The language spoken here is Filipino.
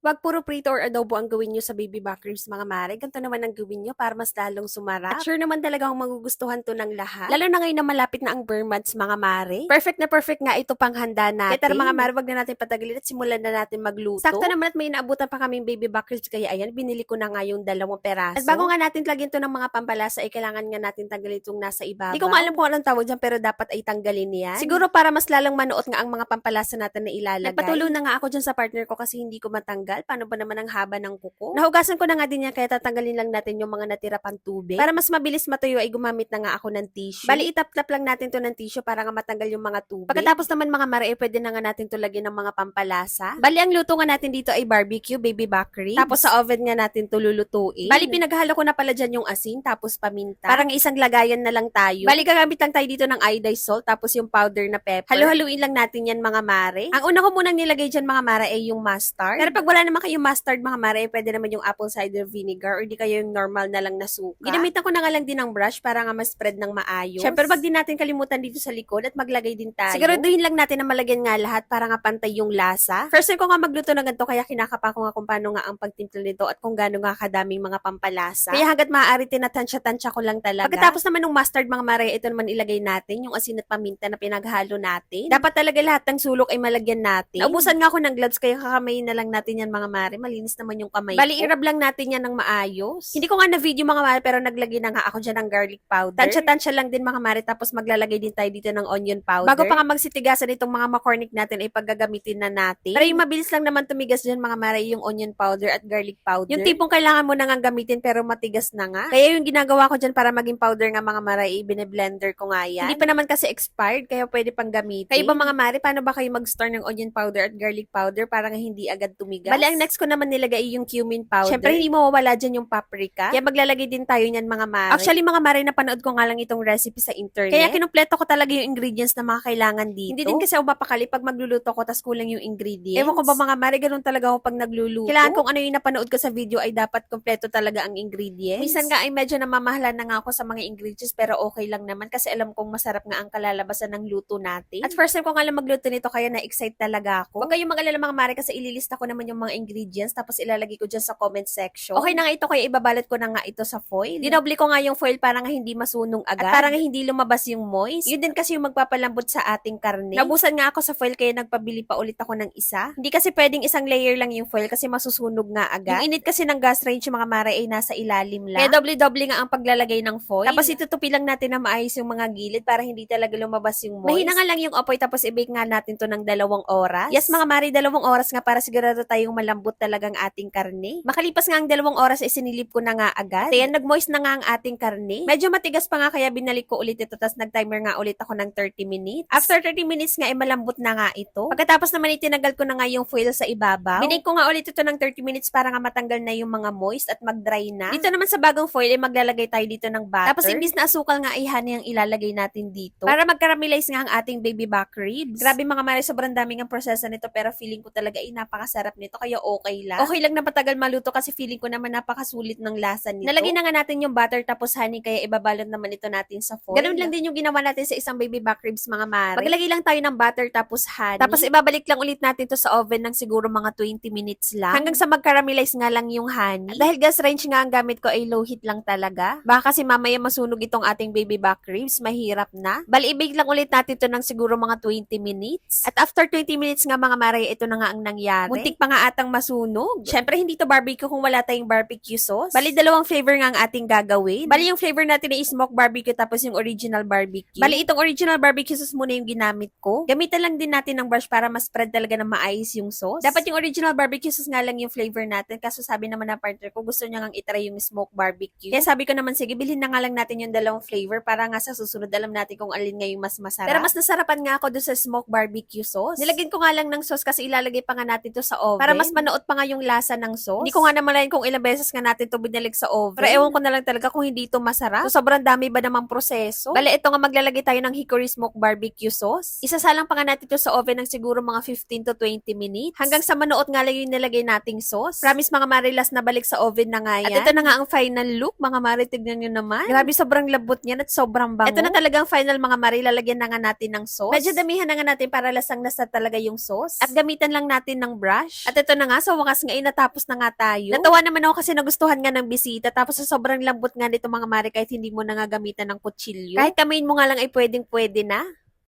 Wag puro prito or adobo ang gawin nyo sa baby back ribs mga mare. Ganito naman ang gawin nyo para mas lalong sumarap. At sure naman talaga akong magugustuhan to ng lahat. Lalo na ngayon na malapit na ang burn months mga mare. Perfect na perfect nga ito pang handa natin. Kaya tara mga mare, wag na natin patagalin at simulan na natin magluto. Sakto naman at may naabutan pa kaming baby back ribs kaya ayan, binili ko na nga yung 2 peraso. At bago nga natin lagyan to ng mga pampalasa ay kailangan nga natin tanggalin itong nasa ibabaw. Hindi ko nga alam kung anong tawag dyan pero dapat ay tanggalin yan. Siguro para mas lalong manuot nga ang mga pampalasa natin na ilalagay. Nagpatuloy na nga ako dyan sa partner ko kasi hindi ko matanggal. Paano ba naman ang haba ng kuko? Nahugasan ko na nga din yan kaya tatanggalin lang natin yung mga natira pang tubig. Para mas mabilis matuyo ay gumamit na nga ako ng tissue. Bali itap-tap lang natin to ng tissue para nga matanggal yung mga tubig. Pagkatapos naman mga mare, pwede na nga natin to lagyan ng mga pampalasa. Bali ang luto nga natin dito ay barbecue, baby back ribs. Tapos sa oven nga natin to lulutuin. Bali pinaghalo ko na pala dyan yung asin tapos paminta. Parang isang lagayan na lang tayo. Bali gagamit lang tayo dito ng iodized salt tapos yung powder na pepper. Halo-haluin lang natin yan mga mare. Ang una ko munang nilagay dyan mga mare ay yung mustard. Pero pag wala naman kayong mustard mga mare, pwede naman yung apple cider vinegar or di kayo yung normal na lang na suka. Ginamitan ko na nga lang din ng brush para nga ma-spread ng maayos. Syempre wag din natin kalimutan dito sa likod at maglagay din tayo. Siguraduhin lang natin na malagyan nga lahat para nga pantay yung lasa. First time ko nga magluto ng ganito kaya kinakapa ko nga kung paano nga ang pagtimpla nito at kung gaano nga kadaming mga pampalasa. Kaya hanggat maaari tinatansya-tansya ko lang talaga. Pagkatapos naman ng mustard mga mare, ito naman ilagay natin yung asin at paminta na pinaghalo natin. Dapat talaga lahat ng sulok ay malagyan natin. Naubusan nga ako ng gloves kaya kakamayin na lang natin yan mga mare. Malinis naman yung kamay. Bali, i-rub lang natin yan ng maayos. Hindi ko nga na video mga mare pero naglagay na nga ako dyan ng garlic powder. Tansya-tansya lang din mga mare tapos maglalagay din tayo dito ng onion powder. Bago pa nga magsitigasan itong mga makornik natin ay paggagamitin na natin. Pero yung mabilis lang naman tumigas dyan mga mare yung onion powder at garlic powder. Yung tipong kailangan mo na nga gamitin pero matigas na nga. Kaya yung ginagawa ko dyan para maging powder nga mga mare ay bine-blender ko nga yan. Hindi pa naman kasi expired kaya pwede pang gamitin. Kaya ba mga mare, paano ba kayo mag-store ng onion powder at garlic powder para nga hindi agad tumigas? Bali, ang next ko naman nilagay ay yung cumin powder. Syempre, hindi mawawala dyan yung paprika. Kaya maglalagay din tayo niyan mga mare. Actually, mga mare, napanood ko nga lang itong recipe sa internet. Kaya kinumpleto ko talaga yung ingredients na mga kailangan dito. Hindi din kasi ako mapakali pag magluluto ko tas kulang yung ingredients. Ewan ko ba mga mare, ganun talaga ako pag nagluluto. Kailangan kung ano yung napanood ko sa video ay dapat kompleto talaga ang ingredients. Minsan nga ay medyo namamahalan na nga ako sa mga ingredients pero okay lang naman kasi alam kong masarap nga ang kalalabasan ng luto natin. At first time ko nga lang magluto nito kaya na-excite talaga ako. Huwag kayong mag-alala mga mare kasi ililista ko naman yung mga ingredients tapos ilalagay ko dyan sa comment section. Okay na nga ito kaya ibabalot ko na nga ito sa foil. Dinoble ko nga yung foil para nga hindi masunog agad. At para nga hindi lumabas yung moist. Yun din kasi yung magpapalambot sa ating karne. Nabusan nga ako sa foil kaya nagpabili pa ulit ako ng isa. Hindi kasi pwedeng isang layer lang yung foil kasi masusunog nga agad. Yung init kasi ng gas range mga mare ay nasa ilalim lang. Kaya doble-doble nga ang paglalagay ng foil. Tapos itutupi lang natin na maayos yung mga gilid para hindi talaga lumabas yung moist. Mahina nga lang yung apoy tapos i-bake nga natin to ng 2 oras. Yes mga mare, 2 oras nga para sigurado tayong malambot talagang ating karne. Makalipas nga ang 2 oras ay sinilip ko na nga agad. Kaya nag-moist na nga ang ating karne. Medyo matigas pa nga kaya binalik ko ulit ito tapos nag-timer nga ulit ako ng 30 minutes. After 30 minutes nga ay malambot na nga ito. Pagkatapos naman itinagal ko na nga yung foil sa ibabaw. Binake ko nga ulit ito ng 30 minutes para nga matanggal na yung mga moist at mag-dry na. Dito naman sa bagong foil ay maglalagay tayo dito ng butter. Tapos imbis na asukal nga ay honey ang ilalagay natin dito. Para mag-caramelize nga ang ating baby back ribs. Grabe mga mare, sobrang daming ang proseso nito pero feeling ko talaga ay napakasarap nito kaya okay lang. Okay lang na patagal maluto kasi feeling ko naman napakasulit ng lasa nito. Nalagay na nga natin yung butter tapos honey kaya ibabalot naman ito natin sa foil. Ganun lang din yung ginawa natin sa isang baby back ribs mga mare. Maglagay lang tayo ng butter tapos honey. Tapos ibabalik lang ulit natin to sa oven ng siguro mga 20 minutes lang. Hanggang sa mag-caramelize nga lang yung honey. At dahil gas range nga ang gamit ko ay low heat lang talaga. Baka kasi mamaya masunog itong ating baby back ribs, mahirap na. Bali, i-bake lang ulit natin to ng siguro mga 20 minutes. At after 20 minutes nga mga mare, ito na nga ang nangyari. Muntik pa nga atang masunog. Syempre, hindi to barbecue kung wala tayong barbecue sauce. Bali, 2 flavor nga ang ating gagawin. Bali, yung flavor natin ay smoke barbecue tapos yung original barbecue. Bali, itong original barbecue sauce muna yung ginamit ko. Gamitan lang din natin ng brush para ma-spread talaga ng maayos yung sauce. Dapat yung original barbecue sauce nga lang yung flavor natin. Kaso sabi naman na partner ko, gusto niya ngang itry yung smoke barbecue. Kaya sabi ko naman, sige, bilhin na nga lang natin yung 2 flavor para nga sa susunod alam natin kung alin nga yung mas masarap. Pero mas nasarapan nga ako doon sa smoke barbecue sauce. Nilagyan ko nga lang ng sauce kasi ilalagay pa nga natin to sa oven. Para mas manuot pa nga yung lasa ng sauce. Hindi ko nga namalayan kung ilang beses nga natin to binalik sa oven. Pero ewan ko na lang talaga kung hindi to masarap. So, sobrang dami ba namang proseso? Bale, ito nga maglalagay tayo ng hickory smoke barbecue sauce. Isasalang pa nga natin to sa oven ng siguro mga 15 to 20 minutes. Hanggang sa manuot nga lang yung nilagay nating sauce. Promise mga marilas na balik sa oven na nga yan. At ito na nga ang final look. Mga mari, tignan nyo naman. Grabe, sobrang labot niyan at sobrang bango. Ito na talagang final mga mari. Lalagyan na nga natin ng sauce. Medyo damihan na nga natin para lasang-lasa talaga yung sauce. At gamitan lang natin ng brush. At ito eto na nga, sa wakas nga natapos na nga tayo. Natawa naman ako kasi nagustuhan nga ng bisita, tapos sa sobrang lambot nga nito mga mare kahit hindi mo na nga gamitan ng kutsilyo. Kahit kamayin mo nga lang ay pwedeng-pwede na.